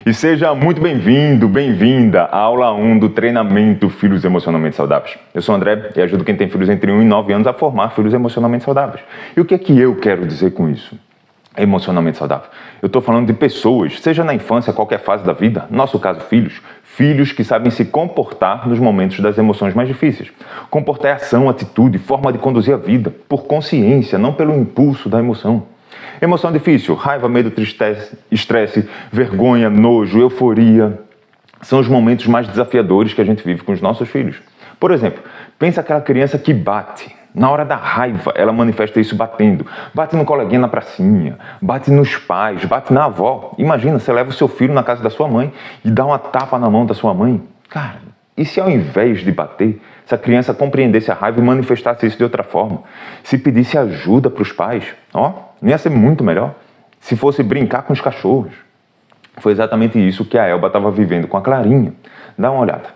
E seja muito bem-vindo, bem-vinda à aula 1 do treinamento Filhos Emocionalmente Saudáveis. Eu sou o André e ajudo quem tem filhos entre 1 e 9 anos a formar filhos emocionalmente saudáveis. E o que é que eu quero dizer com isso? Emocionalmente saudável. Eu estou falando de pessoas, seja na infância, qualquer fase da vida, no nosso caso filhos que sabem se comportar nos momentos das emoções mais difíceis. Comportar é ação, atitude, forma de conduzir a vida, por consciência, não pelo impulso da emoção. Emoção difícil, raiva, medo, tristeza, estresse, vergonha, nojo, euforia, são os momentos mais desafiadores que a gente vive com os nossos filhos. Por exemplo, pensa aquela criança que bate. Na hora da raiva, ela manifesta isso batendo. Bate no coleguinha na pracinha, bate nos pais, bate na avó. Imagina, você leva o seu filho na casa da sua mãe e dá uma tapa na mão da sua mãe. Cara, e se ao invés de bater, essa criança compreendesse a raiva e manifestasse isso de outra forma? Se pedisse ajuda para os pais, não ia ser muito melhor? Se fosse brincar com os cachorros. Foi exatamente isso que a Elba estava vivendo com a Clarinha. Dá uma olhada.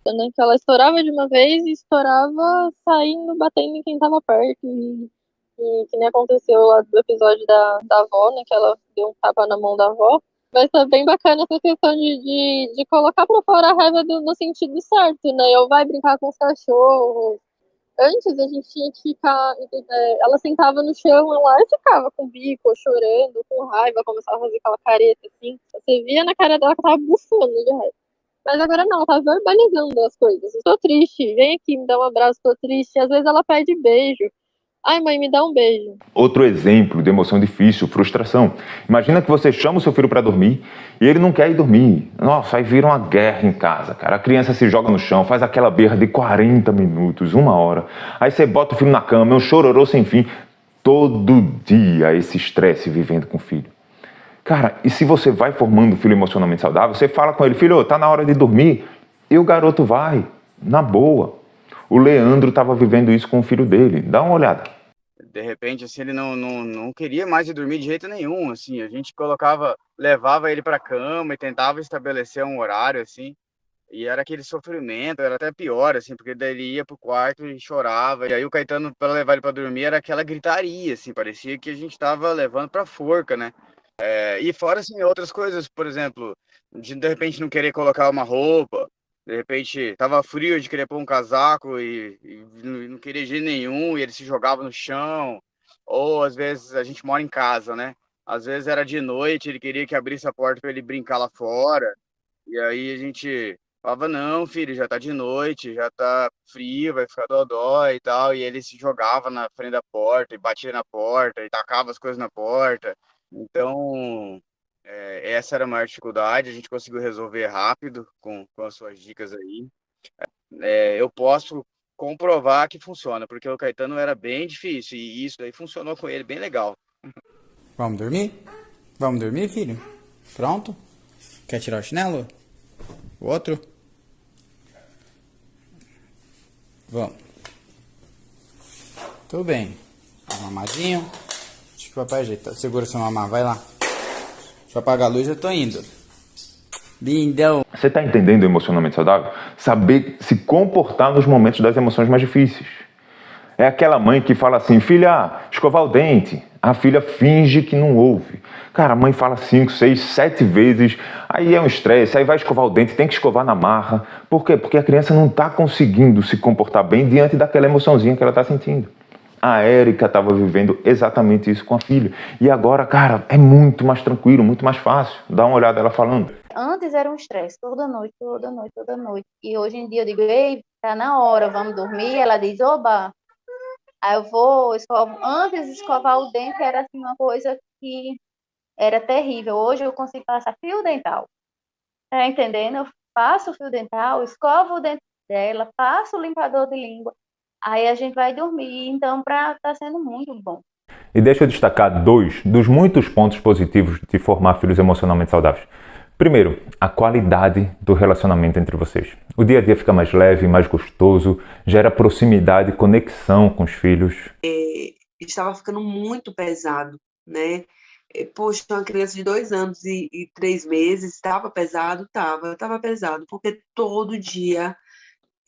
Né, que ela estourava de uma vez e estourava saindo, batendo em quem tava perto. E que nem aconteceu lá do episódio da avó, né? Que ela deu um tapa na mão da avó. Mas tá bem bacana essa questão de colocar pra fora a raiva no sentido certo, né? Eu vai brincar com os cachorros. Antes a gente tinha que ficar. Ela sentava no chão lá e ficava com o bico, chorando, com raiva, começava a fazer aquela careta assim. Você via na cara dela que tava bufando de raiva. Mas agora não, ela tá verbalizando as coisas. Eu tô triste, vem aqui, me dá um abraço, tô triste. Às vezes ela pede beijo. Ai, mãe, me dá um beijo. Outro exemplo de emoção difícil, frustração. Imagina que você chama o seu filho para dormir e ele não quer ir dormir. Nossa, aí vira uma guerra em casa, cara. A criança se joga no chão, faz aquela berra de 40 minutos, 1 hora. Aí você bota o filho na cama, é um chororô sem fim. Todo dia esse estresse vivendo com o filho. Cara, e se você vai formando um filho emocionalmente saudável, você fala com ele, filho, tá na hora de dormir, e o garoto vai, na boa. O Leandro estava vivendo isso com o filho dele, dá uma olhada. De repente, assim, ele não queria mais ir dormir de jeito nenhum, assim, a gente levava ele para cama e tentava estabelecer um horário, assim, e era aquele sofrimento, era até pior, assim, porque daí ele ia pro quarto e chorava, e aí o Caetano, para levar ele para dormir, era aquela gritaria, assim, parecia que a gente tava levando pra forca, né? E fora, assim, outras coisas, por exemplo, de repente não querer colocar uma roupa, de repente tava frio de querer pôr um casaco e não queria jeito nenhum, e ele se jogava no chão, ou às vezes a gente mora em casa, né? Às vezes era de noite, ele queria que abrisse a porta para ele brincar lá fora, e aí a gente falava, não, filho, já tá de noite, já tá frio, vai ficar dodó e tal, e ele se jogava na frente da porta, e batia na porta, e tacava as coisas na porta. Então, essa era a maior dificuldade, a gente conseguiu resolver rápido com as suas dicas aí. Eu posso comprovar que funciona, porque o Caetano era bem difícil, e isso aí funcionou com ele bem legal. Vamos dormir? Vamos dormir, filho? Pronto? Quer tirar o chinelo? O outro? Vamos. Tudo bem. Mamadinho. Deixa que o papai ajeita. Segura seu mamá, vai lá. Deixa eu apagar a luz, eu tô indo. Lindão. Você está entendendo o emocionalmente saudável? Saber se comportar nos momentos das emoções mais difíceis. É aquela mãe que fala assim, filha, escovar o dente. A filha finge que não ouve. Cara, a mãe fala 5, 6, 7 vezes, aí é um estresse, aí vai escovar o dente, tem que escovar na marra. Por quê? Porque a criança não está conseguindo se comportar bem diante daquela emoçãozinha que ela está sentindo. A Érica estava vivendo exatamente isso com a filha. E agora, cara, é muito mais tranquilo, muito mais fácil. Dá uma olhada ela falando. Antes era um estresse, toda noite, toda noite, toda noite. E hoje em dia eu digo, ei, tá na hora, vamos dormir. Ela diz, oba. Aí eu vou, antes de escovar o dente era assim uma coisa que era terrível. Hoje eu consigo passar fio dental. Tá entendendo? Eu passo o fio dental, escovo o dente dela, passo o limpador de língua. Aí a gente vai dormir. Então, tá sendo muito bom. E deixa eu destacar 2 dos muitos pontos positivos de formar filhos emocionalmente saudáveis. Primeiro, a qualidade do relacionamento entre vocês. O dia a dia fica mais leve, mais gostoso, gera proximidade, conexão com os filhos. Estava ficando muito pesado, né? Poxa, uma criança de 2 anos e 3 meses, estava pesado? Estava pesado, porque todo dia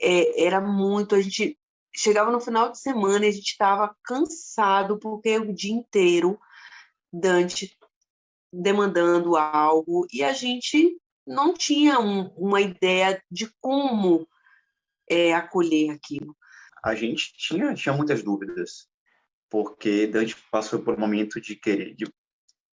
era muito, a gente chegava no final de semana e a gente estava cansado, porque o dia inteiro Dante demandando algo, e a gente não tinha uma ideia de como acolher aquilo. A gente tinha muitas dúvidas, porque Dante passou por um momento de querer,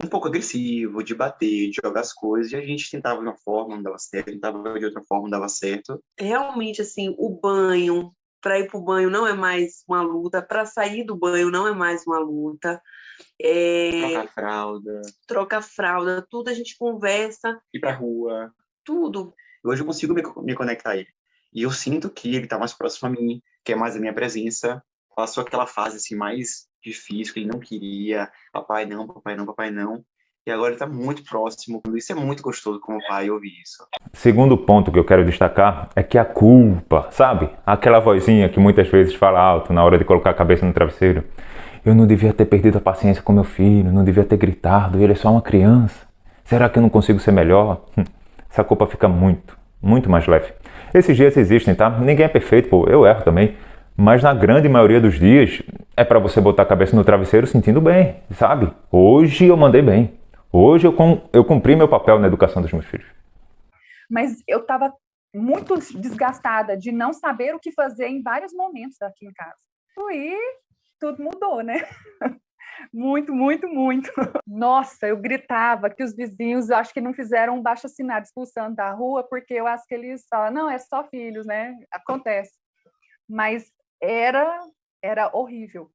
um pouco agressivo, de bater, de jogar as coisas, e a gente tentava de uma forma, não dava certo, tentava de outra forma, não dava certo. Realmente, assim, o banho, para ir para o banho não é mais uma luta, para sair do banho não é mais uma luta. Trocar fralda, tudo a gente conversa. Ir pra rua. Tudo. Hoje eu consigo me conectar a ele. E eu sinto que ele tá mais próximo a mim, que é mais a minha presença. Passou aquela fase assim, mais difícil, que ele não queria. Papai não, papai não, papai não. E agora ele tá muito próximo. Isso é muito gostoso como pai ouvir isso. Segundo ponto que eu quero destacar é que a culpa, sabe? Aquela vozinha que muitas vezes fala alto na hora de colocar a cabeça no travesseiro. Eu não devia ter perdido a paciência com meu filho, não devia ter gritado, ele é só uma criança. Será que eu não consigo ser melhor? Essa culpa fica muito mais leve. Esses dias existem, tá? Ninguém é perfeito, pô, eu erro também. Mas na grande maioria dos dias é pra você botar a cabeça no travesseiro sentindo bem, sabe? Hoje eu mandei bem. Hoje eu cumpri meu papel na educação dos meus filhos. Mas eu estava muito desgastada de não saber o que fazer em vários momentos aqui em casa. E tudo mudou, né? Muito. Nossa, eu gritava que os vizinhos, acho que não fizeram um baixo-assinado expulsando da rua, porque eu acho que eles falam, não, é só filhos, né? Acontece. Mas era horrível.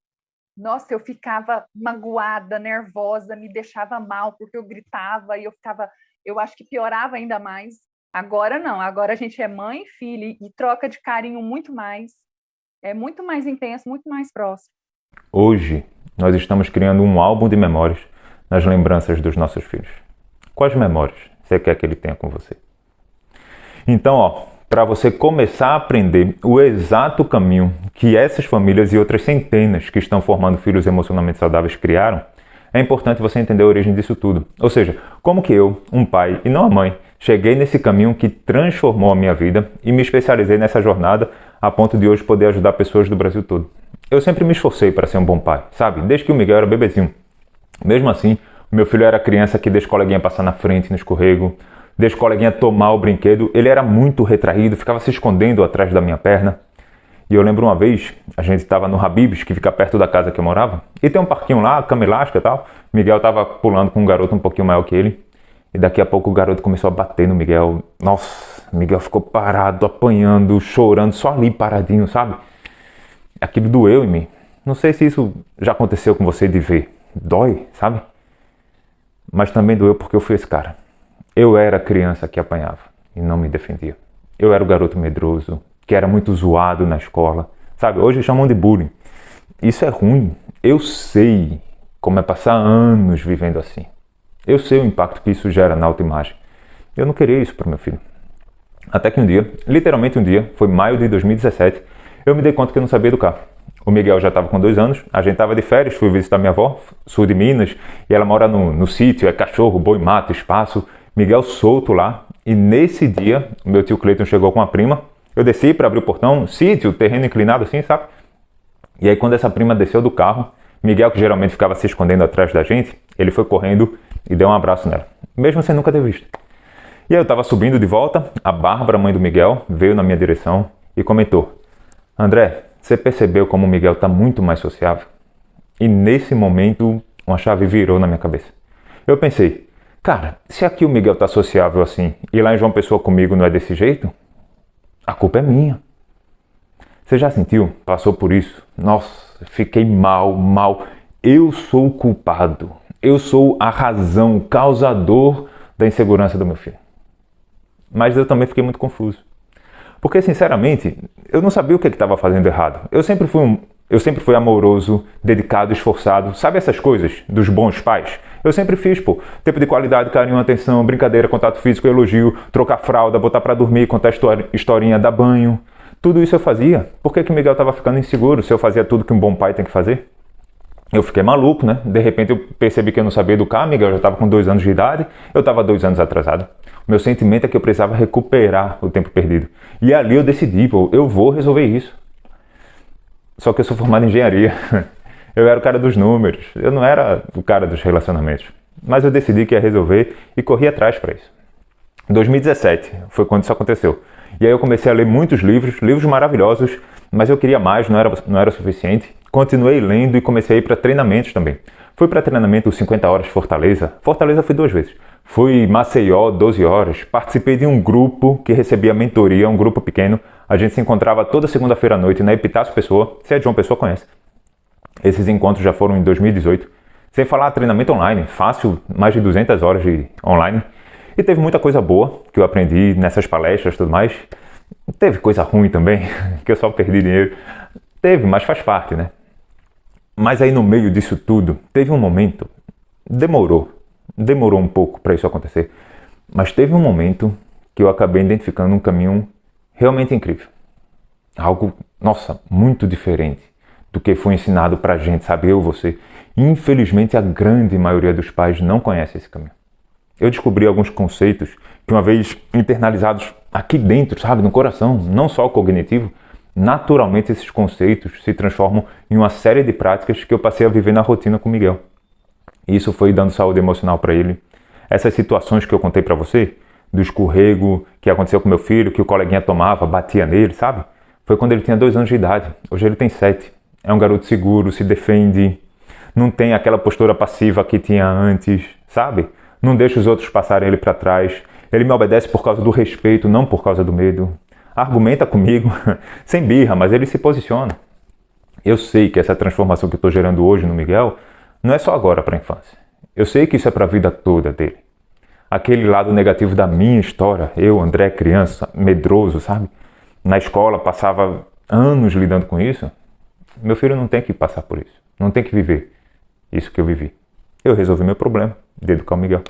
Nossa, eu ficava magoada, nervosa, me deixava mal, porque eu gritava e eu acho que piorava ainda mais. Agora não, agora a gente é mãe e filha e troca de carinho muito mais. É muito mais intenso, muito mais próximo. Hoje, nós estamos criando um álbum de memórias nas lembranças dos nossos filhos. Quais memórias você quer que ele tenha com você? Então, para você começar a aprender o exato caminho que essas famílias e outras centenas que estão formando filhos emocionalmente saudáveis criaram, é importante você entender a origem disso tudo. Ou seja, como que eu, um pai e não a mãe, cheguei nesse caminho que transformou a minha vida e me especializei nessa jornada a ponto de hoje poder ajudar pessoas do Brasil todo. Eu sempre me esforcei para ser um bom pai, sabe? Desde que o Miguel era bebezinho. Mesmo assim, o meu filho era criança que deixa o coleguinha passar na frente no escorrego, deixa o coleguinha tomar o brinquedo, ele era muito retraído, ficava se escondendo atrás da minha perna. E eu lembro uma vez, a gente estava no Habib's, que fica perto da casa que eu morava, e tem um parquinho lá, cama elástica e tal. Miguel estava pulando com um garoto um pouquinho maior que ele, e daqui a pouco o garoto começou a bater no Miguel. Nossa, Miguel ficou parado, apanhando, chorando, só ali paradinho, sabe? Aquilo doeu em mim. Não sei se isso já aconteceu com você de ver. Dói, sabe? Mas também doeu porque eu fui esse cara. Eu era a criança que apanhava e não me defendia. Eu era o garoto medroso, que era muito zoado na escola. Sabe, hoje chamam de bullying. Isso é ruim. Eu sei como é passar anos vivendo assim. Eu sei o impacto que isso gera na autoimagem. Eu não queria isso para o meu filho. Até que um dia, literalmente um dia, foi maio de 2017, eu me dei conta que eu não sabia educar. O Miguel já estava com 2 anos, a gente estava de férias, fui visitar minha avó, sul de Minas, e ela mora no sítio, é cachorro, boi, mato, espaço. Miguel solto lá, e nesse dia, o meu tio Cleiton chegou com uma prima, eu desci para abrir o portão, sítio, terreno inclinado assim, sabe? E aí quando essa prima desceu do carro, Miguel, que geralmente ficava se escondendo atrás da gente, ele foi correndo e deu um abraço nela, mesmo sem nunca ter visto. E aí eu estava subindo de volta, a Bárbara, mãe do Miguel, veio na minha direção e comentou: André, você percebeu como o Miguel está muito mais sociável? E nesse momento, uma chave virou na minha cabeça. Eu pensei, cara, se aqui o Miguel está sociável assim e lá em João Pessoa comigo não é desse jeito, a culpa é minha. Você já sentiu? Passou por isso? Nossa, fiquei mal. Eu sou o culpado. Eu sou a razão, o causador da insegurança do meu filho. Mas eu também fiquei muito confuso. Porque, sinceramente, eu não sabia o que estava fazendo errado. Eu sempre fui amoroso, dedicado, esforçado. Sabe essas coisas dos bons pais? Eu sempre fiz, tempo de qualidade, carinho, atenção, brincadeira, contato físico, elogio, trocar fralda, botar pra dormir, contar historinha, dar banho. Tudo isso eu fazia. Por que o Miguel estava ficando inseguro se eu fazia tudo que um bom pai tem que fazer? Eu fiquei maluco, né? De repente eu percebi que eu não sabia educar, Miguel já estava com 2 anos de idade, eu estava 2 anos atrasado. O meu sentimento é que eu precisava recuperar o tempo perdido. E ali eu decidi, eu vou resolver isso. Só que eu sou formado em engenharia. Eu era o cara dos números, eu não era o cara dos relacionamentos. Mas eu decidi que ia resolver e corri atrás para isso. 2017 foi quando isso aconteceu. E aí eu comecei a ler muitos livros, livros maravilhosos, mas eu queria mais, não era suficiente. Continuei lendo e comecei a ir para treinamentos também. Fui para treinamento 50 horas Fortaleza. Fortaleza fui 2 vezes. Fui Maceió 12 horas. Participei de um grupo que recebia mentoria, um grupo pequeno. A gente se encontrava toda segunda-feira à noite na Epitácio Pessoa. Se é de João Pessoa, conhece. Esses encontros já foram em 2018. Sem falar treinamento online, fácil, mais de 200 horas de online. E teve muita coisa boa que eu aprendi nessas palestras e tudo mais. Teve coisa ruim também, que eu só perdi dinheiro. Teve, mas faz parte, né? Mas aí no meio disso tudo, teve um momento, demorou um pouco para isso acontecer, mas teve um momento que eu acabei identificando um caminho realmente incrível. Algo, nossa, muito diferente do que foi ensinado pra gente, sabe? Eu, você. Infelizmente, a grande maioria dos pais não conhece esse caminho. Eu descobri alguns conceitos que, uma vez internalizados aqui dentro, sabe, no coração, não só o cognitivo, naturalmente esses conceitos se transformam em uma série de práticas que eu passei a viver na rotina com o Miguel. E isso foi dando saúde emocional para ele. Essas situações que eu contei para você, do escorrego que aconteceu com meu filho, que o coleguinha tomava, batia nele, sabe? Foi quando ele tinha 2 anos de idade. Hoje ele tem 7. É um garoto seguro, se defende, não tem aquela postura passiva que tinha antes, sabe? Não deixa os outros passarem ele para trás. Ele me obedece por causa do respeito, não por causa do medo. Argumenta comigo, sem birra, mas ele se posiciona. Eu sei que essa transformação que eu estou gerando hoje no Miguel não é só agora para a infância. Eu sei que isso é para a vida toda dele. Aquele lado negativo da minha história, eu, André, criança, medroso, sabe? Na escola, passava anos lidando com isso. Meu filho não tem que passar por isso. Não tem que viver isso que eu vivi. Eu resolvi meu problema de educar o Miguel.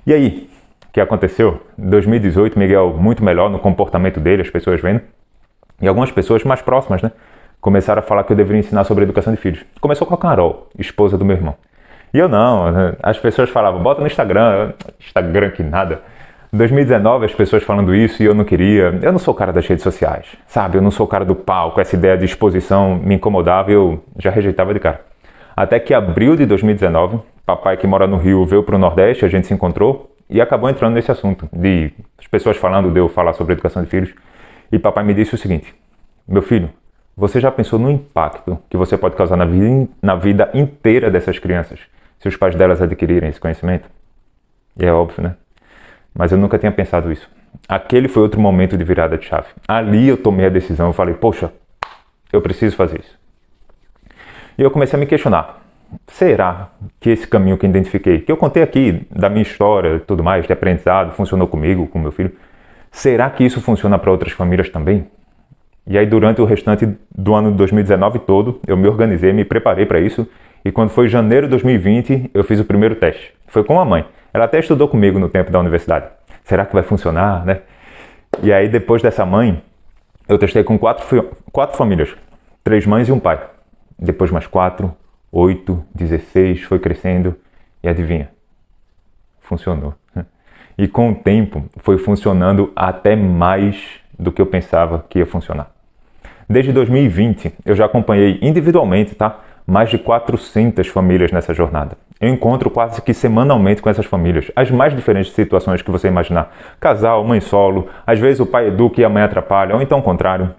E aí, o que aconteceu? Em 2018, Miguel muito melhor no comportamento dele, as pessoas vendo. E algumas pessoas mais próximas, né? Começaram a falar que eu deveria ensinar sobre educação de filhos. Começou com a Carol, esposa do meu irmão. E eu não, né? As pessoas falavam, bota no Instagram. Instagram que nada. Em 2019, as pessoas falando isso e eu não queria. Eu não sou o cara das redes sociais, sabe? Eu não sou o cara do palco. Essa ideia de exposição me incomodava e eu já rejeitava de cara. Até que abril de 2019, papai que mora no Rio veio para o Nordeste, a gente se encontrou e acabou entrando nesse assunto de as pessoas falando de eu falar sobre educação de filhos. E papai me disse o seguinte, meu filho, você já pensou no impacto que você pode causar na vida inteira dessas crianças, se os pais delas adquirirem esse conhecimento? E é óbvio, né? Mas eu nunca tinha pensado isso. Aquele foi outro momento de virada de chave. Ali eu tomei a decisão, eu falei, poxa, eu preciso fazer isso. E eu comecei a me questionar, será que esse caminho que eu identifiquei, que eu contei aqui da minha história e tudo mais, de aprendizado, funcionou comigo, com meu filho, será que isso funciona para outras famílias também? E aí durante o restante do ano de 2019 todo, eu me organizei, me preparei para isso, e quando foi janeiro de 2020, eu fiz o primeiro teste. Foi com a mãe. Ela até estudou comigo no tempo da universidade. Será que vai funcionar, né? E aí depois dessa mãe, eu testei com quatro famílias, 3 mães e um pai. Depois mais 4, 8, 16, foi crescendo e adivinha? Funcionou. E com o tempo foi funcionando até mais do que eu pensava que ia funcionar. Desde 2020 eu já acompanhei individualmente, tá? Mais de 400 famílias nessa jornada. Eu encontro quase que semanalmente com essas famílias, as mais diferentes situações que você imaginar. Casal, mãe solo, às vezes o pai educa e a mãe atrapalha, ou então o contrário.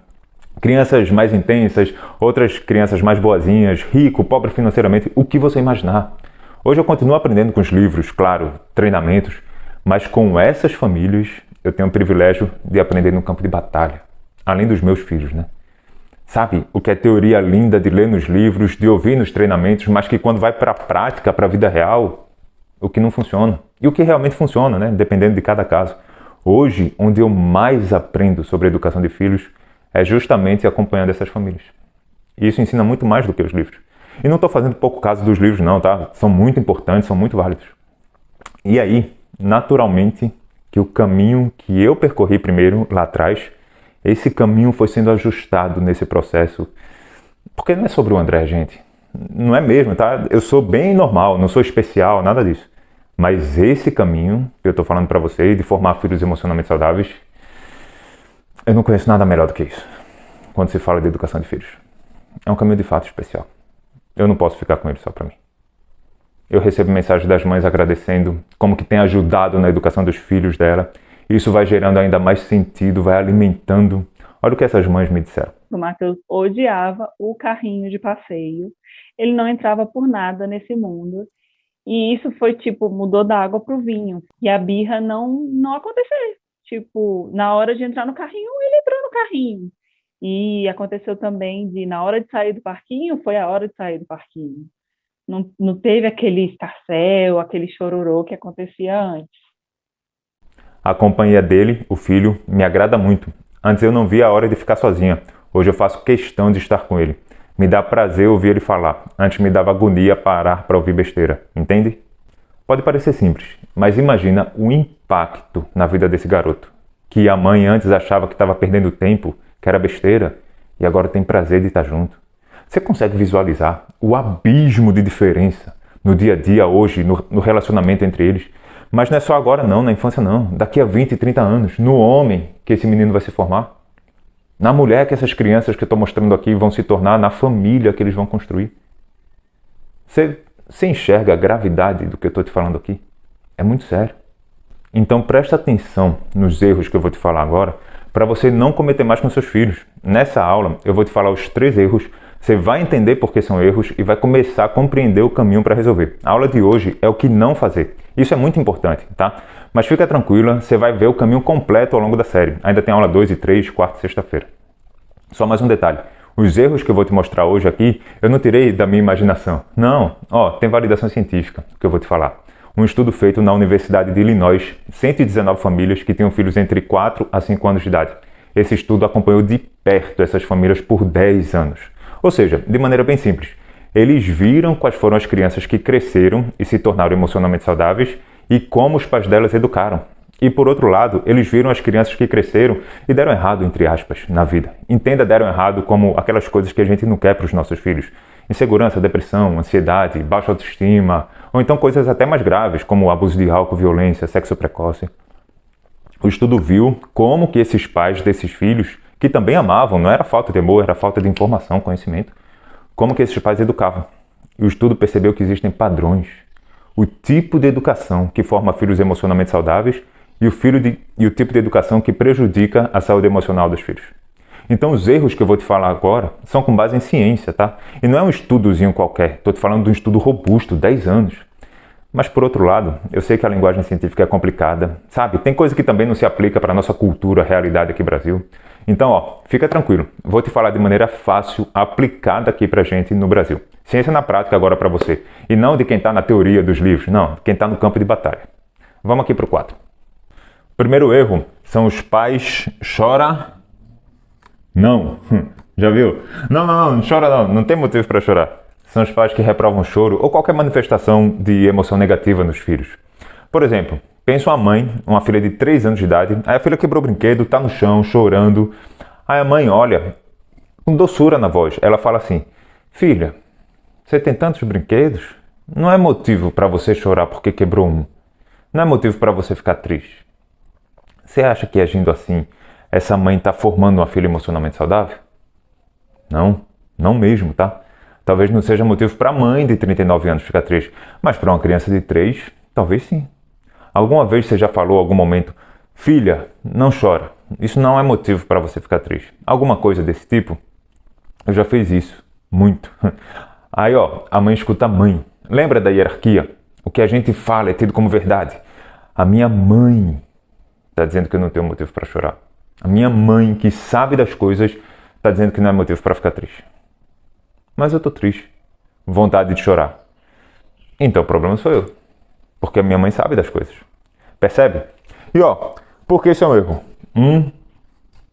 Crianças mais intensas, outras crianças mais boazinhas, rico, pobre financeiramente, o que você imaginar. Hoje eu continuo aprendendo com os livros, claro, treinamentos, mas com essas famílias eu tenho o privilégio de aprender no campo de batalha, além dos meus filhos, né? Sabe, o que é teoria linda de ler nos livros, de ouvir nos treinamentos, mas que quando vai para a prática, para a vida real, o que não funciona. E o que realmente funciona, né? Dependendo de cada caso. Hoje, onde eu mais aprendo sobre a educação de filhos é justamente acompanhando essas famílias. E isso ensina muito mais do que os livros. E não estou fazendo pouco caso dos livros não, tá? São muito importantes, são muito válidos. E aí, naturalmente, que o caminho que eu percorri primeiro, lá atrás, esse caminho foi sendo ajustado nesse processo. Porque não é sobre o André, gente. Não é mesmo, tá? Eu sou bem normal, não sou especial, nada disso. Mas esse caminho que eu estou falando para vocês, de formar filhos emocionalmente saudáveis, eu não conheço nada melhor do que isso, quando se fala de educação de filhos. É um caminho de fato especial. Eu não posso ficar com ele só para mim. Eu recebo mensagens das mães agradecendo como que tem ajudado na educação dos filhos dela. Isso vai gerando ainda mais sentido, vai alimentando. Olha o que essas mães me disseram. O Matheus odiava o carrinho de passeio. Ele não entrava por nada nesse mundo. E isso foi, mudou da água pro vinho. E a birra não aconteceu. Na hora de entrar no carrinho, ele entrou no carrinho. E aconteceu também na hora de sair do parquinho, foi a hora de sair do parquinho. Não teve aquele escarcéu, aquele chororô que acontecia antes. A companhia dele, o filho, me agrada muito. Antes eu não via a hora de ficar sozinha. Hoje eu faço questão de estar com ele. Me dá prazer ouvir ele falar. Antes me dava agonia parar para ouvir besteira. Entende? Pode parecer simples, mas imagina o impacto na vida desse garoto. Que a mãe antes achava que estava perdendo tempo, que era besteira, e agora tem prazer de estar junto. Você consegue visualizar o abismo de diferença no dia a dia hoje, no relacionamento entre eles? Mas não é só agora não, na infância não. Daqui a 20, 30 anos, no homem que esse menino vai se formar. Na mulher que essas crianças que eu estou mostrando aqui vão se tornar, na família que eles vão construir. Você enxerga a gravidade do que eu estou te falando aqui? É muito sério. Então presta atenção nos erros que eu vou te falar agora, para você não cometer mais com seus filhos. Nessa aula eu vou te falar os 3 erros, você vai entender por que são erros e vai começar a compreender o caminho para resolver. A aula de hoje é o que não fazer. Isso é muito importante, tá? Mas fica tranquila, você vai ver o caminho completo ao longo da série. Ainda tem aula 2 e 3, quarta e sexta-feira. Só mais um detalhe. Os erros que eu vou te mostrar hoje aqui, eu não tirei da minha imaginação. Não, tem validação científica que eu vou te falar. Um estudo feito na Universidade de Illinois, 119 famílias que tinham filhos entre 4 a 5 anos de idade. Esse estudo acompanhou de perto essas famílias por 10 anos. Ou seja, de maneira bem simples, eles viram quais foram as crianças que cresceram e se tornaram emocionalmente saudáveis e como os pais delas educaram. E por outro lado, eles viram as crianças que cresceram e deram errado, entre aspas, na vida. Entenda deram errado como aquelas coisas que a gente não quer para os nossos filhos. Insegurança, depressão, ansiedade, baixa autoestima, ou então coisas até mais graves, como abuso de álcool, violência, sexo precoce. O estudo viu como que esses pais desses filhos, que também amavam, não era falta de amor, era falta de informação, conhecimento, como que esses pais educavam. E o estudo percebeu que existem padrões. O tipo de educação que forma filhos emocionalmente saudáveis e o tipo de educação que prejudica a saúde emocional dos filhos. Então os erros que eu vou te falar agora são com base em ciência, tá? E não é um estudozinho qualquer, estou te falando de um estudo robusto, 10 anos. Mas por outro lado, eu sei que a linguagem científica é complicada, sabe? Tem coisa que também não se aplica para a nossa cultura, realidade aqui no Brasil. Então, fica tranquilo, vou te falar de maneira fácil, aplicada aqui pra gente no Brasil. Ciência na prática agora para você. E não de quem está na teoria dos livros, não, quem está no campo de batalha. Vamos aqui pro 4. Primeiro erro são os pais Não. Já viu? Não chora não tem motivo para chorar. São os pais que reprovam choro ou qualquer manifestação de emoção negativa nos filhos. Por exemplo, pensa uma mãe, uma filha de 3 anos de idade, aí a filha quebrou o brinquedo, tá no chão, chorando. Aí a mãe olha, com doçura na voz, ela fala assim: filha, você tem tantos brinquedos? Não é motivo para você chorar porque quebrou um. Não é motivo para você ficar triste. Você acha que agindo assim, essa mãe está formando uma filha emocionalmente saudável? Não mesmo, tá? Talvez não seja motivo para a mãe de 39 anos ficar triste, mas para uma criança de 3, talvez sim. Alguma vez você já falou algum momento: filha, não chora, isso não é motivo para você ficar triste. Alguma coisa desse tipo? Eu já fiz isso, muito. Aí a mãe escuta a mãe. Lembra da hierarquia? O que a gente fala é tido como verdade. A minha mãe está dizendo que eu não tenho motivo para chorar. A minha mãe, que sabe das coisas, está dizendo que não é motivo para ficar triste. Mas eu estou triste. Vontade de chorar. Então o problema sou eu. Porque a minha mãe sabe das coisas. Percebe? E por que isso é um erro?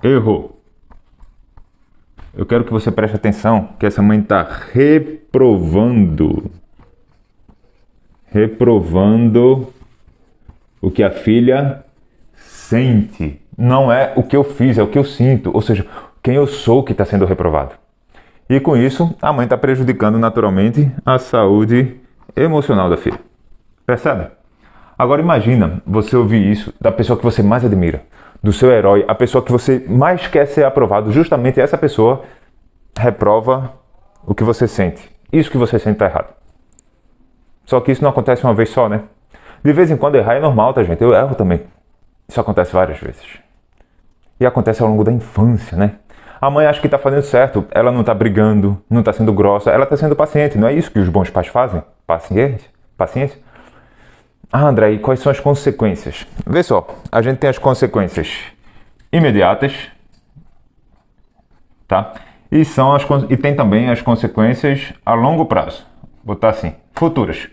Erro. Eu quero que você preste atenção que essa mãe está reprovando o que a filha sente. Não é o que eu fiz, é o que eu sinto. Ou seja, quem eu sou que está sendo reprovado. E com isso, a mãe está prejudicando naturalmente a saúde emocional da filha. Percebe? Agora imagina você ouvir isso da pessoa que você mais admira, do seu herói, a pessoa que você mais quer ser aprovado. Justamente essa pessoa reprova o que você sente. Isso que você sente está errado. Só que isso não acontece uma vez só, né? De vez em quando errar é normal, tá, gente? Eu erro também. Isso acontece várias vezes. E acontece ao longo da infância, né? A mãe acha que está fazendo certo, ela não está brigando, não está sendo grossa, ela está sendo paciente. Não é isso que os bons pais fazem? Paciência. Ah, André, e quais são as consequências? Vê só, a gente tem as consequências imediatas, tá? E tem também as consequências a longo prazo. Vou botar assim, futuras.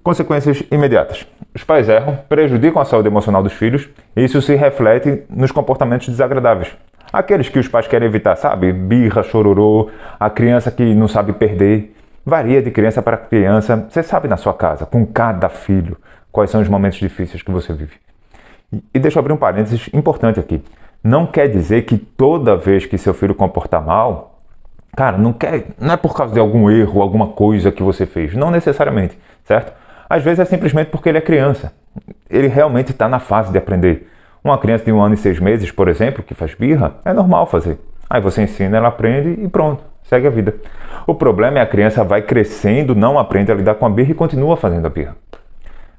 Consequências imediatas. Os pais erram, prejudicam a saúde emocional dos filhos e isso se reflete nos comportamentos desagradáveis. Aqueles que os pais querem evitar, sabe? Birra, chororô, a criança que não sabe perder. Varia de criança para criança. Você sabe na sua casa, com cada filho, quais são os momentos difíceis que você vive. E deixa eu abrir um parênteses importante aqui. Não quer dizer que toda vez que seu filho comportar mal, cara, não é por causa de algum erro, alguma coisa que você fez. Não necessariamente, certo? Às vezes é simplesmente porque ele é criança. Ele realmente está na fase de aprender. Uma criança de 1 ano e 6 meses, por exemplo, que faz birra, é normal fazer. Aí você ensina, ela aprende e pronto, segue a vida. O problema é a criança vai crescendo, não aprende a lidar com a birra e continua fazendo a birra.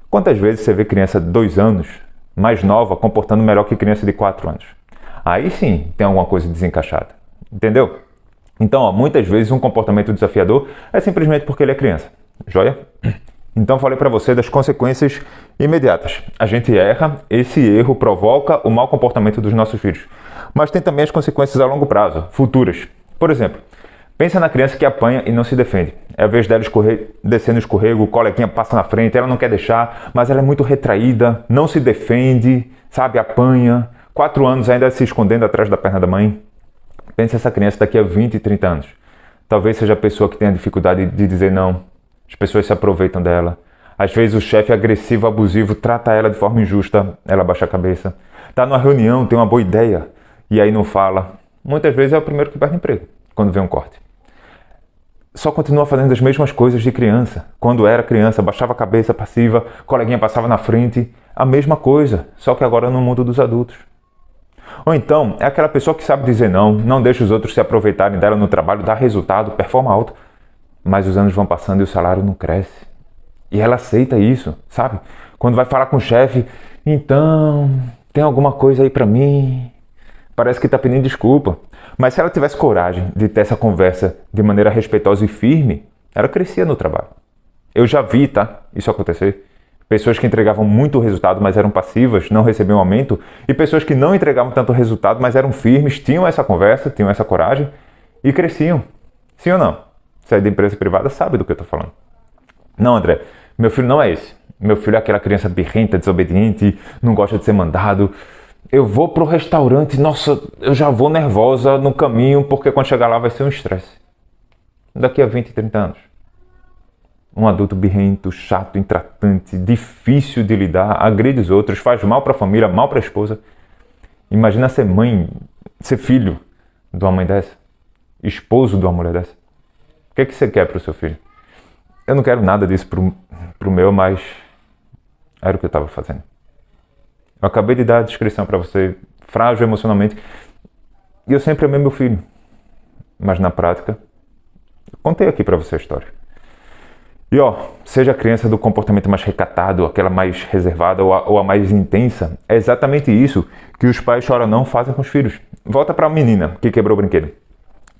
Quantas vezes você vê criança de 2 anos, mais nova, comportando melhor que criança de 4 anos? Aí sim tem alguma coisa desencaixada. Entendeu? Então, muitas vezes um comportamento desafiador é simplesmente porque ele é criança. Joia? Então falei para você das consequências imediatas. A gente erra, esse erro provoca o mau comportamento dos nossos filhos. Mas tem também as consequências a longo prazo, futuras. Por exemplo, pensa na criança que apanha e não se defende. É a vez dela descer no escorrego, o coleguinha passa na frente, ela não quer deixar, mas ela é muito retraída, não se defende, sabe, apanha. 4 anos ainda se escondendo atrás da perna da mãe. Pensa essa criança daqui a 20, 30 anos. Talvez seja a pessoa que tenha dificuldade de dizer não. As pessoas se aproveitam dela. Às vezes o chefe agressivo, abusivo, trata ela de forma injusta, ela baixa a cabeça. Tá numa reunião, tem uma boa ideia, e aí não fala. Muitas vezes é o primeiro que perde emprego, quando vê um corte. Só continua fazendo as mesmas coisas de criança. Quando era criança, baixava a cabeça, passiva, coleguinha passava na frente. A mesma coisa, só que agora no mundo dos adultos. Ou então, é aquela pessoa que sabe dizer não deixa os outros se aproveitarem dela no trabalho, dá resultado, performa alto. Mas os anos vão passando e o salário não cresce. E ela aceita isso, sabe? Quando vai falar com o chefe, então, tem alguma coisa aí pra mim? Parece que tá pedindo desculpa. Mas se ela tivesse coragem de ter essa conversa de maneira respeitosa e firme, ela crescia no trabalho. Eu já vi, tá? Isso acontecer. Pessoas que entregavam muito resultado, mas eram passivas, não recebiam aumento. E pessoas que não entregavam tanto resultado, mas eram firmes, tinham essa conversa, tinham essa coragem e cresciam. Sim ou não? Você é de empresa privada, sabe do que eu estou falando. Não, André, meu filho não é esse. Meu filho é aquela criança birrenta, desobediente, não gosta de ser mandado. Eu vou pro restaurante, nossa, eu já vou nervosa no caminho, porque quando chegar lá vai ser um estresse. Daqui a 20, 30 anos. Um adulto birrento, chato, intratante, difícil de lidar, agride os outros, faz mal para a família, mal para a esposa. Imagina ser mãe, ser filho de uma mãe dessa, esposo de uma mulher dessa. O que você quer para o seu filho? Eu não quero nada disso pro meu, mas era o que eu estava fazendo. Eu acabei de dar a descrição para você, frágil emocionalmente, e eu sempre amei meu filho. Mas na prática, eu contei aqui para você a história. E seja a criança do comportamento mais recatado, aquela mais reservada ou a mais intensa, é exatamente isso que os pais choram não fazem com os filhos. Volta para a menina que quebrou o brinquedo.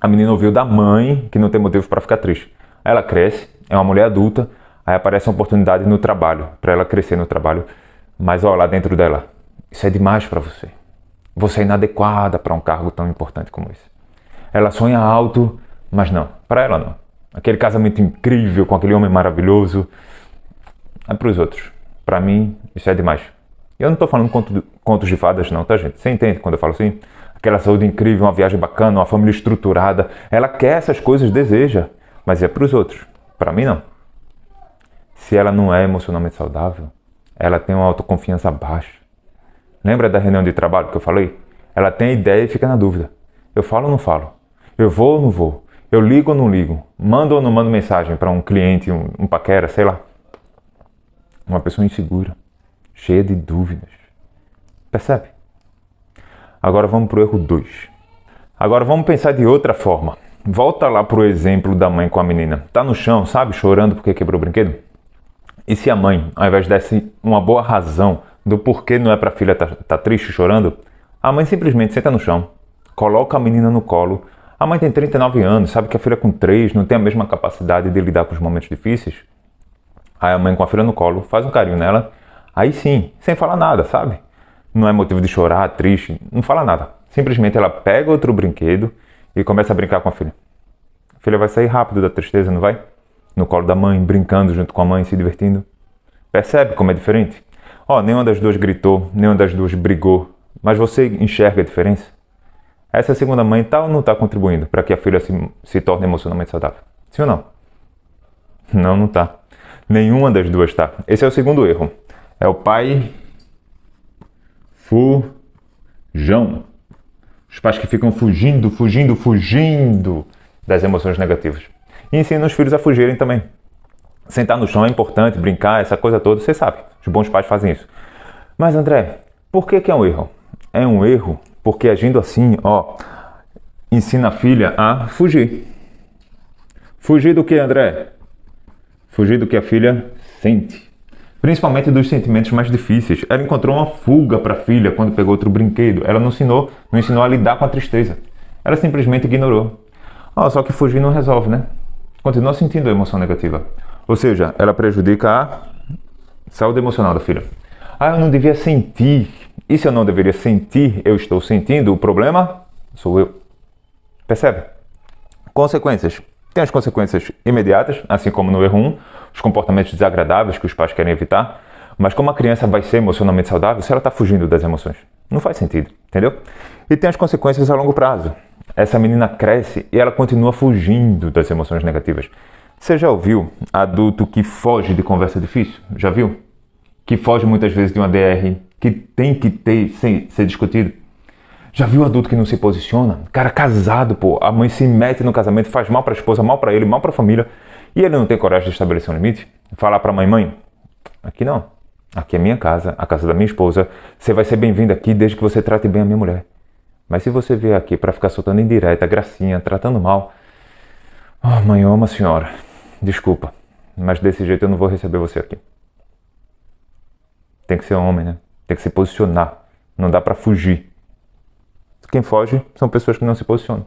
A menina ouviu da mãe que não tem motivo para ficar triste. Ela cresce, é uma mulher adulta, aí aparece uma oportunidade no trabalho, para ela crescer no trabalho. Mas lá dentro dela, isso é demais para você. Você é inadequada para um cargo tão importante como esse. Ela sonha alto, mas não, para ela não. Aquele casamento incrível com aquele homem maravilhoso, é para os outros. Para mim, isso é demais. Eu não estou falando contos de fadas não, tá gente? Você entende quando eu falo assim? Aquela saúde incrível, uma viagem bacana, uma família estruturada. Ela quer essas coisas, deseja, mas é para os outros. Para mim, não. Se ela não é emocionalmente saudável, ela tem uma autoconfiança baixa. Lembra da reunião de trabalho que eu falei? Ela tem ideia e fica na dúvida. Eu falo ou não falo? Eu vou ou não vou? Eu ligo ou não ligo? Mando ou não mando mensagem para um cliente, um paquera, sei lá. Uma pessoa insegura, cheia de dúvidas. Percebe? Agora vamos para o erro 2. Agora vamos pensar de outra forma. Volta lá para o exemplo da mãe com a menina. Tá no chão, sabe, chorando porque quebrou o brinquedo? E se a mãe, ao invés desse uma boa razão do porquê não é para a filha tá triste, chorando, a mãe simplesmente senta no chão, coloca a menina no colo. A mãe tem 39 anos, sabe que a filha com 3 não tem a mesma capacidade de lidar com os momentos difíceis. Aí a mãe com a filha no colo faz um carinho nela, aí sim, sem falar nada, sabe? Não é motivo de chorar, triste, não fala nada. Simplesmente ela pega outro brinquedo e começa a brincar com a filha. A filha vai sair rápido da tristeza, não vai? No colo da mãe, brincando junto com a mãe, se divertindo. Percebe como é diferente? Nenhuma das duas gritou, nenhuma das duas brigou, mas você enxerga a diferença? Essa segunda mãe tá ou não está contribuindo para que a filha se torne emocionalmente saudável? Sim ou não? Não, não tá. Nenhuma das duas tá. Esse é o segundo erro. É o pai fujão. Os pais que ficam fugindo das emoções negativas. E ensinam os filhos a fugirem também. Sentar no chão é importante, brincar, essa coisa toda, você sabe. Os bons pais fazem isso. Mas André, por que é um erro? É um erro porque agindo assim, ensina a filha a fugir. Fugir do que, André? Fugir do que a filha sente. Principalmente dos sentimentos mais difíceis. Ela encontrou uma fuga para a filha quando pegou outro brinquedo. Ela não ensinou a lidar com a tristeza. Ela simplesmente ignorou. Só que fugir não resolve, né? Continua sentindo a emoção negativa. Ou seja, ela prejudica a saúde emocional da filha. Eu não devia sentir. E se eu não deveria sentir, eu estou sentindo, o problema sou eu. Percebe? Consequências. Tem as consequências imediatas, assim como no erro 1, os comportamentos desagradáveis que os pais querem evitar. Mas como a criança vai ser emocionalmente saudável se ela está fugindo das emoções? Não faz sentido, entendeu? E tem as consequências a longo prazo. Essa menina cresce e ela continua fugindo das emoções negativas. Você já ouviu adulto que foge de conversa difícil? Já viu? Que foge muitas vezes de uma DR que tem que ser discutido. Já viu adulto que não se posiciona? Cara casado, a mãe se mete no casamento, faz mal para a esposa, mal para ele, mal para a família, e ele não tem coragem de estabelecer um limite? Falar para a mãe, aqui não, aqui é minha casa, a casa da minha esposa, você vai ser bem-vindo aqui desde que você trate bem a minha mulher. Mas se você vier aqui para ficar soltando indireta, gracinha, tratando mal, mãe, eu amo a senhora, desculpa, mas desse jeito eu não vou receber você aqui. Tem que ser homem, né? Tem que se posicionar. Não dá pra fugir. Quem foge são pessoas que não se posicionam.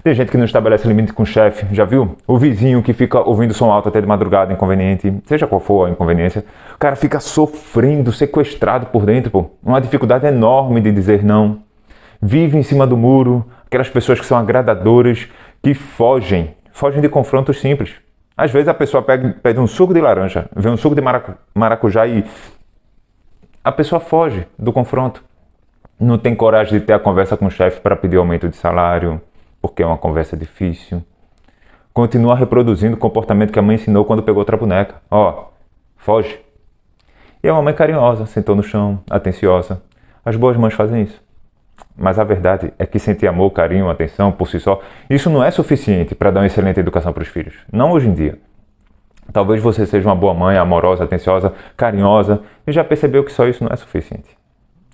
Tem gente que não estabelece limite com o chefe. Já viu? O vizinho que fica ouvindo som alto até de madrugada, inconveniente. Seja qual for a inconveniência. O cara fica sofrendo, sequestrado por dentro, Uma dificuldade enorme de dizer não. Vive em cima do muro. Aquelas pessoas que são agradadoras, que fogem de confrontos simples. Às vezes a pessoa pede um suco de laranja, vê um suco de maracujá e a pessoa foge do confronto. Não tem coragem de ter a conversa com o chefe para pedir aumento de salário, porque é uma conversa difícil. Continua reproduzindo o comportamento que a mãe ensinou quando pegou outra boneca. Foge. E é uma mãe carinhosa, sentou no chão, atenciosa. As boas mães fazem isso. Mas a verdade é que sentir amor, carinho, atenção por si só, isso não é suficiente para dar uma excelente educação para os filhos. Não hoje em dia. Talvez você seja uma boa mãe, amorosa, atenciosa, carinhosa, e já percebeu que só isso não é suficiente.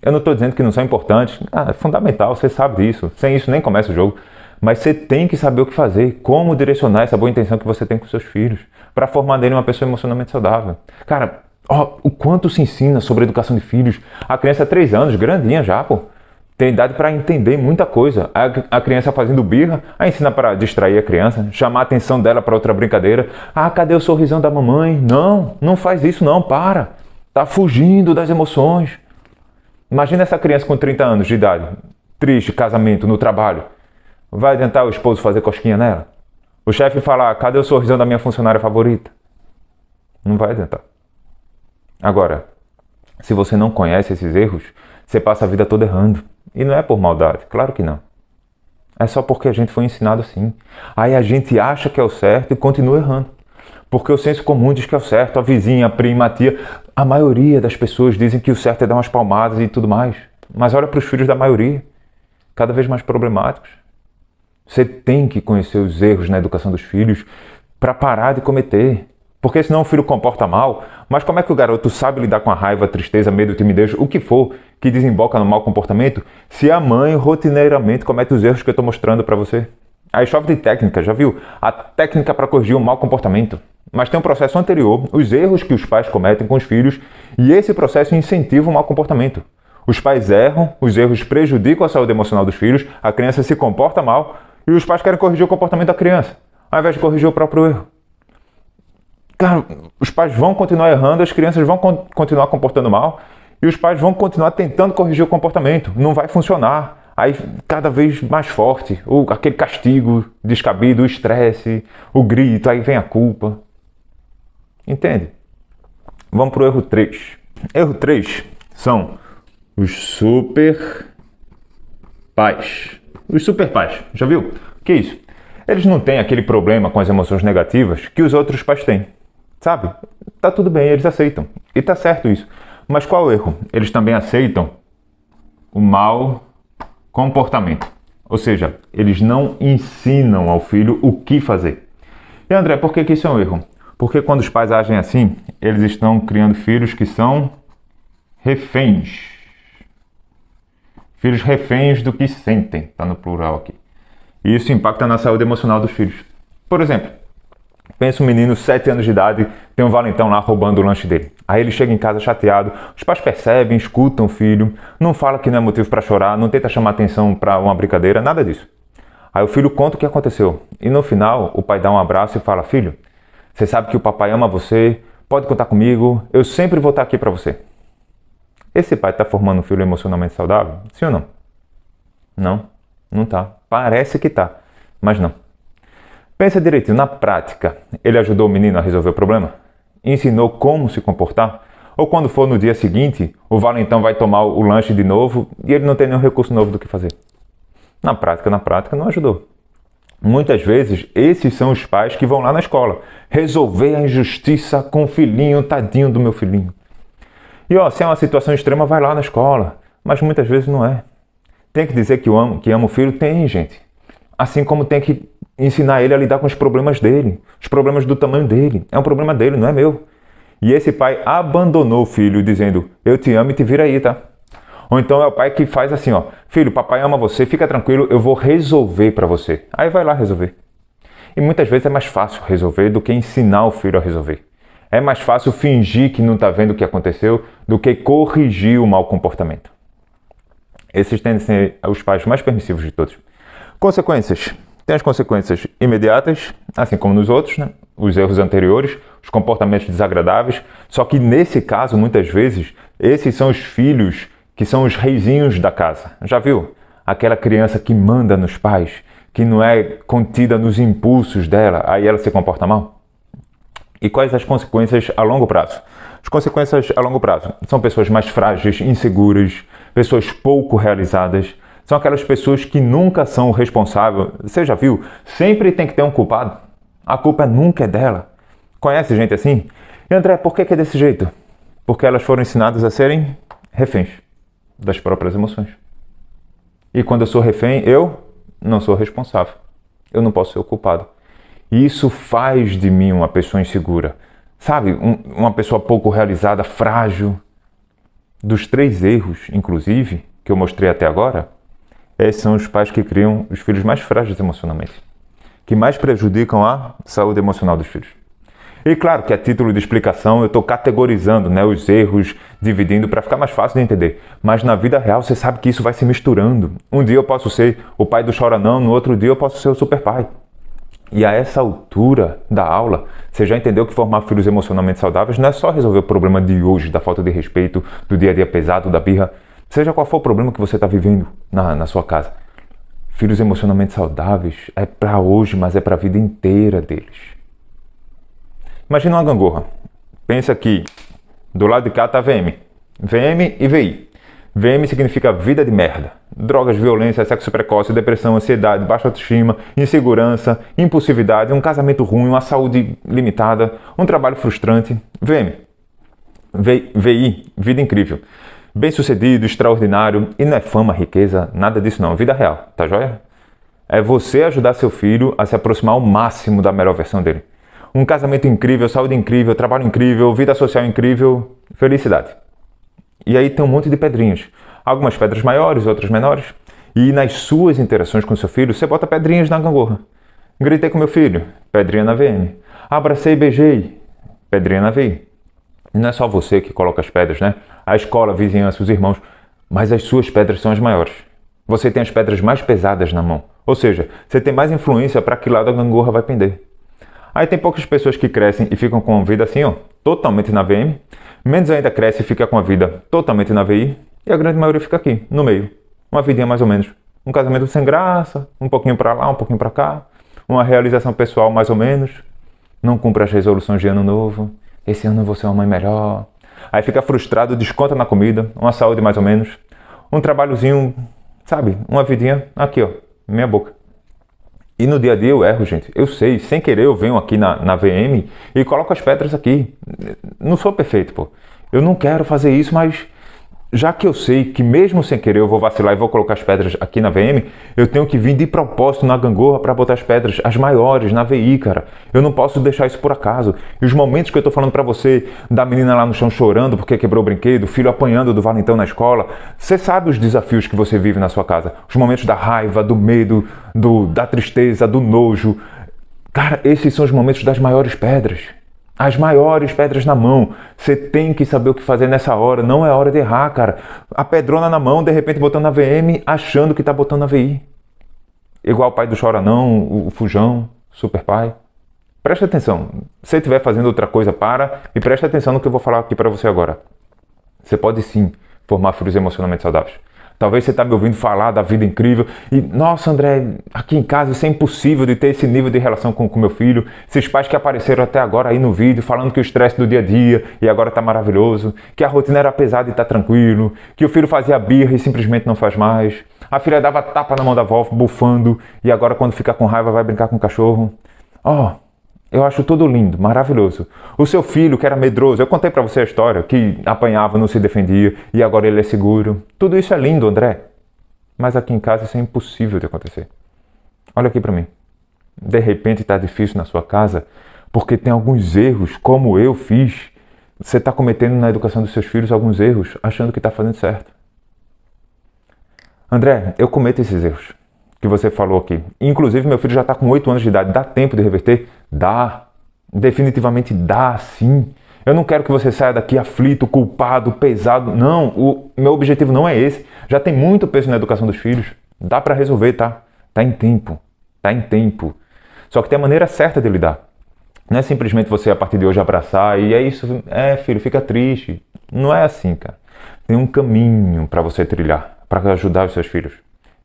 Eu não estou dizendo que não são importantes. É fundamental, você sabe disso. Sem isso nem começa o jogo. Mas você tem que saber o que fazer, como direcionar essa boa intenção que você tem com seus filhos, para formar nele uma pessoa emocionalmente saudável. Cara, o quanto se ensina sobre a educação de filhos. A criança é 3 anos, grandinha já, Tem idade para entender muita coisa. A criança fazendo birra, ensina para distrair a criança, chamar a atenção dela para outra brincadeira. Cadê o sorrisão da mamãe? Não faz isso não, para. Tá fugindo das emoções. Imagina essa criança com 30 anos de idade, triste, casamento, no trabalho. Vai adiantar o esposo fazer cosquinha nela? O chefe falar, cadê o sorrisão da minha funcionária favorita? Não vai adiantar. Agora, se você não conhece esses erros, você passa a vida toda errando. E não é por maldade, claro que não. É só porque a gente foi ensinado assim. Aí a gente acha que é o certo e continua errando. Porque o senso comum diz que é o certo, a vizinha, a prima, a tia. A maioria das pessoas dizem que o certo é dar umas palmadas e tudo mais. Mas olha para os filhos da maioria, cada vez mais problemáticos. Você tem que conhecer os erros na educação dos filhos para parar de cometer. Porque senão o filho comporta mal. Mas como é que o garoto sabe lidar com a raiva, tristeza, medo, timidez, o que for que desemboca no mau comportamento, se a mãe rotineiramente comete os erros que eu estou mostrando para você? Aí chove de técnica, já viu? A técnica para corrigir um mau comportamento. Mas tem um processo anterior, os erros que os pais cometem com os filhos, e esse processo incentiva o mau comportamento. Os pais erram, os erros prejudicam a saúde emocional dos filhos, a criança se comporta mal, e os pais querem corrigir o comportamento da criança, ao invés de corrigir o próprio erro. Cara, os pais vão continuar errando, as crianças vão continuar comportando mal, e os pais vão continuar tentando corrigir o comportamento. Não vai funcionar. Aí cada vez mais forte, aquele castigo descabido, o estresse, o grito, aí vem a culpa. Entende? Vamos para o erro 3. Erro 3 são os super pais. Os super pais, já viu? O que é isso? Eles não têm aquele problema com as emoções negativas que os outros pais têm. Sabe? Tá tudo bem, eles aceitam. E tá certo isso. Mas qual é o erro? Eles também aceitam o mau comportamento. Ou seja, eles não ensinam ao filho o que fazer. E André, por que isso é um erro? Porque quando os pais agem assim, eles estão criando filhos que são reféns. Filhos reféns do que sentem. Está no plural aqui. E isso impacta na saúde emocional dos filhos. Por exemplo, pensa um menino, 7 anos de idade, tem um valentão lá roubando o lanche dele. Aí ele chega em casa chateado, os pais percebem, escutam o filho, não fala que não é motivo para chorar, não tenta chamar atenção para uma brincadeira, nada disso. Aí o filho conta o que aconteceu. E no final, o pai dá um abraço e fala: filho, você sabe que o papai ama você, pode contar comigo, eu sempre vou estar aqui para você. Esse pai está formando um filho emocionalmente saudável? Sim ou não? Não, não tá. Parece que tá, mas não. Pensa direitinho, na prática, ele ajudou o menino a resolver o problema? Ensinou como se comportar? Ou quando for no dia seguinte, o valentão vai tomar o lanche de novo e ele não tem nenhum recurso novo do que fazer? Na prática, não ajudou. Muitas vezes, esses são os pais que vão lá na escola resolver a injustiça com o filhinho, tadinho do meu filhinho. E se é uma situação extrema, vai lá na escola. Mas muitas vezes não é. Tem que dizer que ama o filho? Tem, gente. Assim como tem que ensinar ele a lidar com os problemas dele, os problemas do tamanho dele. É um problema dele, não é meu. E esse pai abandonou o filho dizendo: eu te amo e te vira aí, tá? Ou então é o pai que faz assim, filho, papai ama você, fica tranquilo, eu vou resolver para você. Aí vai lá resolver. E muitas vezes é mais fácil resolver do que ensinar o filho a resolver. É mais fácil fingir que não está vendo o que aconteceu do que corrigir o mau comportamento. Esses tendem a ser os pais mais permissivos de todos. Consequências. Tem as consequências imediatas, assim como nos outros, né? Os erros anteriores, os comportamentos desagradáveis. Só que nesse caso, muitas vezes, esses são os filhos que são os reizinhos da casa. Já viu? Aquela criança que manda nos pais, que não é contida nos impulsos dela, aí ela se comporta mal. E quais as consequências a longo prazo? As consequências a longo prazo são pessoas mais frágeis, inseguras, pessoas pouco realizadas. São aquelas pessoas que nunca são o responsável. Você já viu? Sempre tem que ter um culpado. A culpa nunca é dela. Conhece gente assim? E André, por que é desse jeito? Porque elas foram ensinadas a serem reféns das próprias emoções. E quando eu sou refém, eu não sou responsável. Eu não posso ser o culpado. E isso faz de mim uma pessoa insegura. Sabe? Uma pessoa pouco realizada, frágil. Dos 3 erros, inclusive, que eu mostrei até agora, esses são os pais que criam os filhos mais frágeis emocionalmente, que mais prejudicam a saúde emocional dos filhos. E claro que a título de explicação eu estou categorizando, os erros, dividindo para ficar mais fácil de entender. Mas na vida real você sabe que isso vai se misturando. Um dia eu posso ser o pai do chora não, no outro dia eu posso ser o super pai. E a essa altura da aula, você já entendeu que formar filhos emocionalmente saudáveis não é só resolver o problema de hoje, da falta de respeito, do dia a dia pesado, da birra. Seja qual for o problema que você está vivendo na sua casa. Filhos emocionalmente saudáveis é para hoje, mas é para a vida inteira deles. Imagina uma gangorra. Pensa que do lado de cá está VM. VM e VI. VM significa vida de merda. Drogas, violência, sexo precoce, depressão, ansiedade, baixa autoestima, insegurança, impulsividade, um casamento ruim, uma saúde limitada, um trabalho frustrante. VM. VI, vida incrível. Bem-sucedido, extraordinário, e não é fama, riqueza, nada disso não, vida real, tá joia? É você ajudar seu filho a se aproximar ao máximo da melhor versão dele. Um casamento incrível, saúde incrível, trabalho incrível, vida social incrível, felicidade. E aí tem um monte de pedrinhas, algumas pedras maiores, outras menores, e nas suas interações com seu filho, você bota pedrinhas na gangorra. Gritei com meu filho, pedrinha na VM. Abracei e beijei. Pedrinha na VI. E não é só você que coloca as pedras, né? A escola, a vizinhança, os irmãos. Mas as suas pedras são as maiores. Você tem as pedras mais pesadas na mão. Ou seja, você tem mais influência para que lado a gangorra vai pender. Aí tem poucas pessoas que crescem e ficam com a vida assim, ó, totalmente na VM. Menos ainda cresce e fica com a vida totalmente na VI. E a grande maioria fica aqui, no meio. Uma vidinha mais ou menos. Um casamento sem graça, um pouquinho para lá, um pouquinho para cá. Uma realização pessoal mais ou menos. Não cumpre as resoluções de ano novo. Esse ano eu vou ser uma mãe melhor. Aí fica frustrado, desconta na comida. Uma saúde mais ou menos. Um trabalhozinho, sabe? Uma vidinha aqui, ó. Minha boca. E no dia a dia eu erro, gente. Eu sei, sem querer eu venho aqui na VM e coloco as pedras aqui. Não sou perfeito, pô. Eu não quero fazer isso, mas já que eu sei que mesmo sem querer eu vou vacilar e vou colocar as pedras aqui na VM, eu tenho que vir de propósito na gangorra para botar as pedras, as maiores, na VI, cara. Eu não posso deixar isso por acaso. E os momentos que eu tô falando para você, da menina lá no chão chorando porque quebrou o brinquedo, o filho apanhando do valentão na escola, você sabe os desafios que você vive na sua casa. Os momentos da raiva, do medo, da tristeza, do nojo. Cara, esses são os momentos das maiores pedras. As maiores pedras na mão. Você tem que saber o que fazer nessa hora. Não é hora de errar, cara. A pedrona na mão, de repente botando na VM, achando que tá botando na VI. Igual o pai do Chora Não, o Fujão, Super Pai. Preste atenção. Se você estiver fazendo outra coisa, para e preste atenção no que eu vou falar aqui para você agora. Você pode sim formar filhos emocionalmente saudáveis. Talvez você está me ouvindo falar da vida incrível e, nossa, André, aqui em casa isso é impossível de ter esse nível de relação com meu filho. Esses pais que apareceram até agora aí no vídeo falando que o estresse do dia a dia e agora está maravilhoso, que a rotina era pesada e está tranquilo, que o filho fazia birra e simplesmente não faz mais. A filha dava tapa na mão da avó, bufando, e agora quando fica com raiva vai brincar com o cachorro. Eu acho tudo lindo, maravilhoso. O seu filho, que era medroso, eu contei pra você a história, que apanhava, não se defendia, e agora ele é seguro. Tudo isso é lindo, André. Mas aqui em casa isso é impossível de acontecer. Olha aqui pra mim. De repente tá difícil na sua casa, porque tem alguns erros, como eu fiz. Você tá cometendo na educação dos seus filhos alguns erros, achando que tá fazendo certo. André, eu cometo esses erros que você falou aqui. Inclusive, meu filho já está com 8 anos de idade. Dá tempo de reverter? Dá. Definitivamente dá, sim. Eu não quero que você saia daqui aflito, culpado, pesado. Não, o meu objetivo não é esse. Já tem muito peso na educação dos filhos. Dá para resolver, tá? Tá em tempo. Tá em tempo. Só que tem a maneira certa de lidar. Não é simplesmente você, a partir de hoje, abraçar e é isso. Filho, fica triste. Não é assim, cara. Tem um caminho para você trilhar, para ajudar os seus filhos.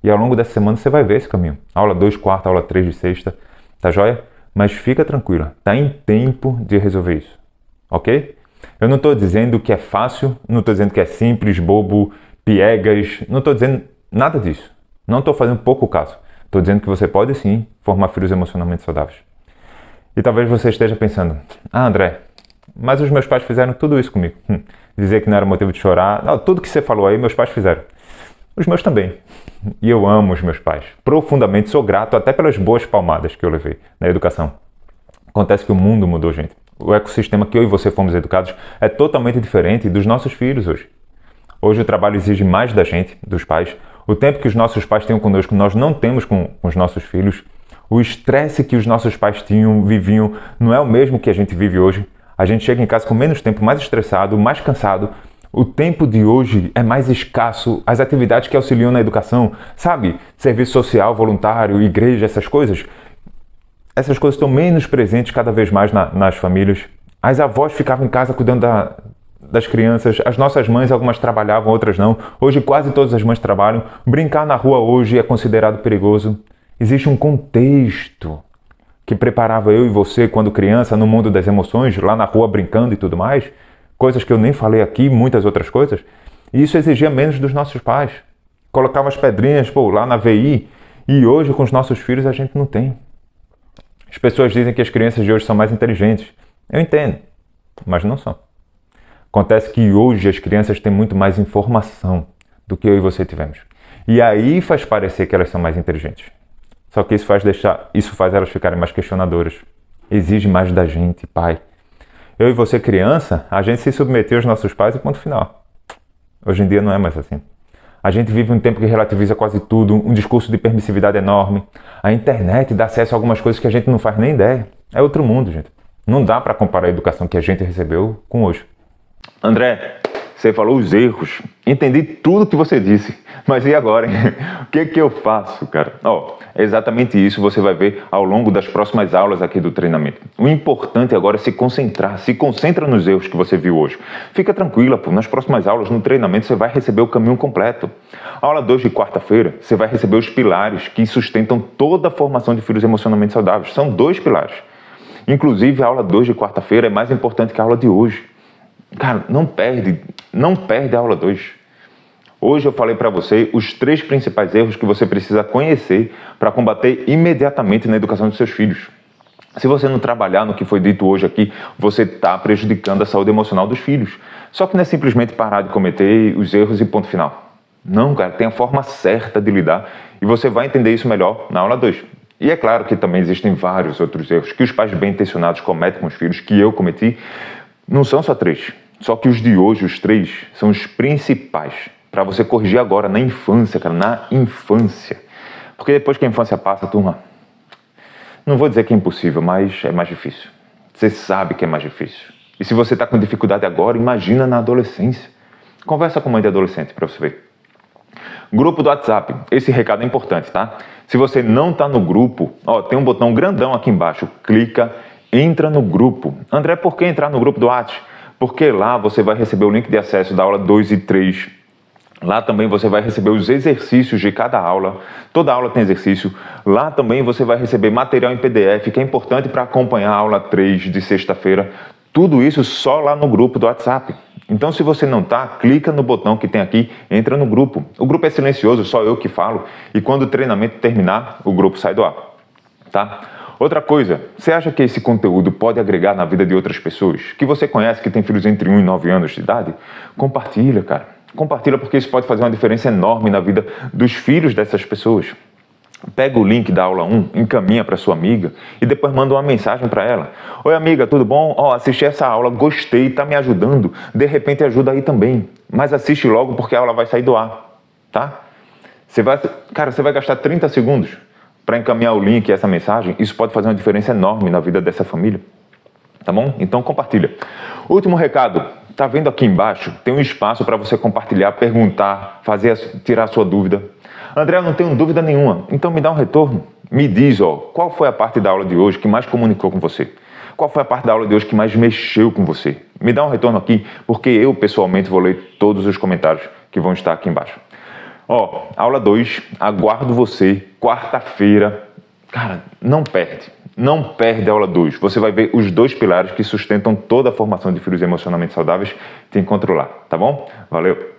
E ao longo dessa semana você vai ver esse caminho. Aula 2, quarta, aula 3 de sexta. Tá joia? Mas fica tranquila. Tá em tempo de resolver isso. Ok? Eu não estou dizendo que é fácil. Não estou dizendo que é simples, bobo, piegas. Não estou dizendo nada disso. Não estou fazendo pouco caso. Estou dizendo que você pode sim formar filhos emocionalmente saudáveis. E talvez você esteja pensando, André, mas os meus pais fizeram tudo isso comigo. Dizer que não era motivo de chorar. Não, tudo que você falou aí, meus pais fizeram. Os meus também. E eu amo os meus pais. Profundamente, sou grato até pelas boas palmadas que eu levei na educação. Acontece que o mundo mudou, gente. O ecossistema que eu e você fomos educados é totalmente diferente dos nossos filhos hoje. Hoje o trabalho exige mais da gente, dos pais. O tempo que os nossos pais tinham conosco, nós não temos com os nossos filhos. O estresse que os nossos pais viviam, não é o mesmo que a gente vive hoje. A gente chega em casa com menos tempo, mais estressado, mais cansado. O tempo de hoje é mais escasso. As atividades que auxiliam na educação, sabe? Serviço social, voluntário, igreja, essas coisas estão menos presentes cada vez mais nas famílias. As avós ficavam em casa cuidando das crianças. As nossas mães, algumas trabalhavam, outras não. Hoje quase todas as mães trabalham. Brincar na rua hoje é considerado perigoso. Existe um contexto que preparava eu e você quando criança no mundo das emoções, lá na rua brincando e tudo mais. Coisas que eu nem falei aqui, muitas outras coisas. E isso exigia menos dos nossos pais. Colocava as pedrinhas, lá na VI. E hoje, com os nossos filhos, a gente não tem. As pessoas dizem que as crianças de hoje são mais inteligentes. Eu entendo, mas não são. Acontece que hoje as crianças têm muito mais informação do que eu e você tivemos. E aí faz parecer que elas são mais inteligentes. Só que isso faz elas ficarem mais questionadoras. Exige mais da gente, pai. Eu e você, criança, a gente se submeteu aos nossos pais e ponto final. Hoje em dia não é mais assim. A gente vive um tempo que relativiza quase tudo, um discurso de permissividade enorme. A internet dá acesso a algumas coisas que a gente não faz nem ideia. É outro mundo, gente. Não dá para comparar a educação que a gente recebeu com hoje. André, você falou os erros. Entendi tudo que você disse. Mas e agora, hein? O que eu faço, cara? É exatamente isso você vai ver ao longo das próximas aulas aqui do treinamento. O importante agora é se concentrar. Se concentra nos erros que você viu hoje. Fica tranquila, pô. Nas próximas aulas, no treinamento, você vai receber o caminho completo. Aula 2 de quarta-feira, você vai receber os pilares que sustentam toda a formação de filhos emocionalmente saudáveis. São 2 pilares. Inclusive, a aula 2 de quarta-feira é mais importante que a aula de hoje. Cara, não perde a aula 2. Hoje eu falei para você os 3 principais erros que você precisa conhecer para combater imediatamente na educação dos seus filhos. Se você não trabalhar no que foi dito hoje aqui, você está prejudicando a saúde emocional dos filhos. Só que não é simplesmente parar de cometer os erros e ponto final. Não, cara, tem a forma certa de lidar e você vai entender isso melhor na aula 2. E é claro que também existem vários outros erros que os pais bem intencionados cometem com os filhos, que eu cometi. Não são só 3. Só que os de hoje, os 3, são os principais. Para você corrigir agora, na infância, cara, na infância. Porque depois que a infância passa, turma, não vou dizer que é impossível, mas é mais difícil. Você sabe que é mais difícil. E se você está com dificuldade agora, imagina na adolescência. Conversa com mãe de adolescente para você ver. Grupo do WhatsApp. Esse recado é importante, tá? Se você não está no grupo, tem um botão grandão aqui embaixo. Clica, entra no grupo. André, por que entrar no grupo do WhatsApp? Porque lá você vai receber o link de acesso da aula 2 e 3. Lá também você vai receber os exercícios de cada aula. Toda aula tem exercício. Lá também você vai receber material em PDF, que é importante para acompanhar a aula 3 de sexta-feira. Tudo isso só lá no grupo do WhatsApp. Então, se você não está, clica no botão que tem aqui, entra no grupo. O grupo é silencioso, só eu que falo. E quando o treinamento terminar, o grupo sai do ar. Tá? Outra coisa, você acha que esse conteúdo pode agregar na vida de outras pessoas? Que você conhece, que tem filhos entre 1 e 9 anos de idade? Compartilha, cara. Compartilha porque isso pode fazer uma diferença enorme na vida dos filhos dessas pessoas. Pega o link da aula 1, encaminha para sua amiga e depois manda uma mensagem para ela. Oi amiga, tudo bom? Assisti essa aula, gostei, tá me ajudando. De repente ajuda aí também. Mas assiste logo porque a aula vai sair do ar, tá? Você vai gastar 30 segundos para encaminhar o link e essa mensagem. Isso pode fazer uma diferença enorme na vida dessa família. Tá bom? Então compartilha. Último recado. Tá vendo aqui embaixo? Tem um espaço para você compartilhar, perguntar, tirar a sua dúvida. André, eu não tenho dúvida nenhuma. Então me dá um retorno. Me diz, qual foi a parte da aula de hoje que mais comunicou com você? Qual foi a parte da aula de hoje que mais mexeu com você? Me dá um retorno aqui, porque eu pessoalmente vou ler todos os comentários que vão estar aqui embaixo. Aula 2, aguardo você, quarta-feira. Cara, não perde. Não perde a aula 2. Você vai ver os 2 pilares que sustentam toda a formação de filhos emocionalmente saudáveis. Te encontro lá, tá bom? Valeu!